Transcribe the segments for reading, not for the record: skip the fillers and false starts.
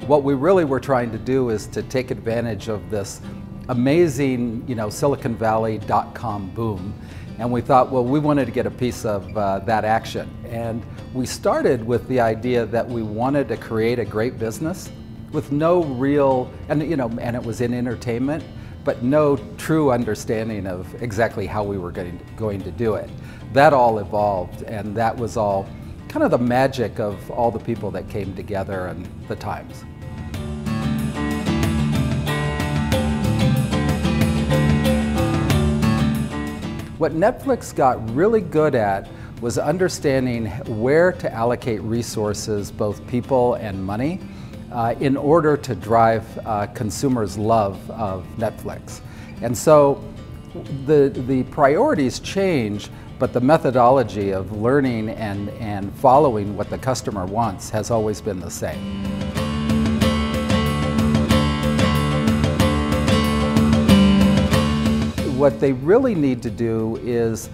What we really were trying to do is to take advantage of this amazing, Silicon Valley .com boom. And we thought, well, we wanted to get a piece of that action. And we started with the idea that we wanted to create a great business with no real, and it was in entertainment, but no true understanding of exactly how we were going to do it. That all evolved, and that was all kind of the magic of all the people that came together and the times. What Netflix got really good at was understanding where to allocate resources, both people and money, in order to drive consumers' love of Netflix. And so the priorities change, but the methodology of learning and following what the customer wants has always been the same. What they really need to do is,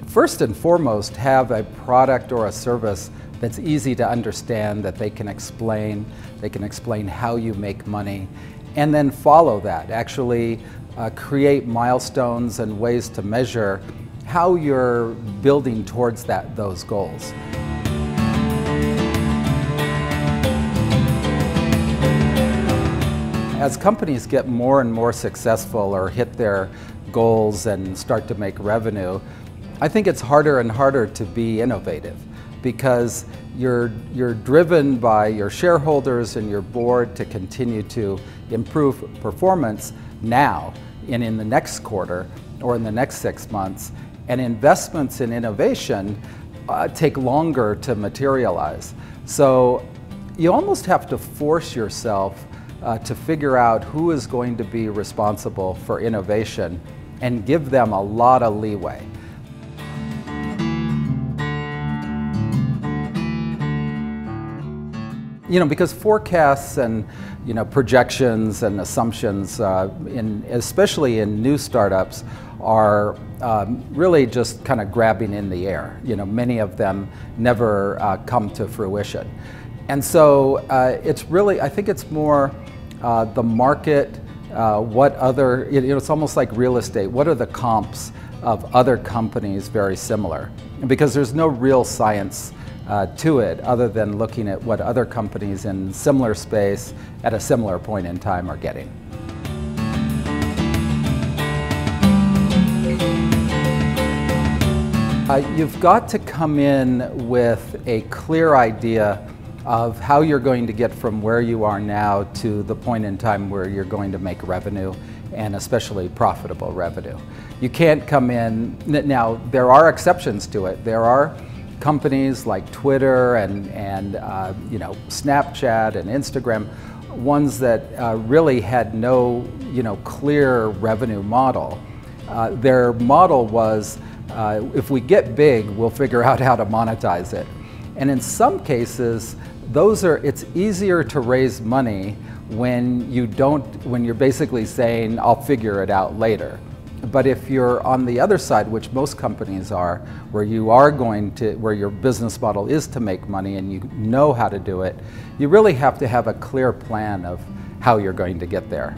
first and foremost, have a product or a service that's easy to understand, that they can explain how you make money, and then follow that. Actually create milestones and ways to measure how you're building towards those goals. As companies get more and more successful or hit their goals and start to make revenue, I think it's harder and harder to be innovative, because you're driven by your shareholders and your board to continue to improve performance now and in the next quarter or in the next 6 months, and investments in innovation take longer to materialize. So you almost have to force yourself to figure out who is going to be responsible for innovation and give them a lot of leeway. Because forecasts and projections and assumptions, especially in new startups, are really just kind of grabbing in the air. Many of them never come to fruition. And so I think it's more the market, it's almost like real estate. What are the comps of other companies very similar? Because there's no real science to it other than looking at what other companies in similar space at a similar point in time are getting. You've got to come in with a clear idea of how you're going to get from where you are now to the point in time where you're going to make revenue, and especially profitable revenue. You can't come in, now there are exceptions to it. There are companies like Twitter and Snapchat and Instagram, ones that really had no clear revenue model. Their model was, if we get big, we'll figure out how to monetize it. And in some cases, it's easier to raise money when you're basically saying, I'll figure it out later. But if you're on the other side, which most companies are, where your business model is to make money and you know how to do it, you really have to have a clear plan of how you're going to get there.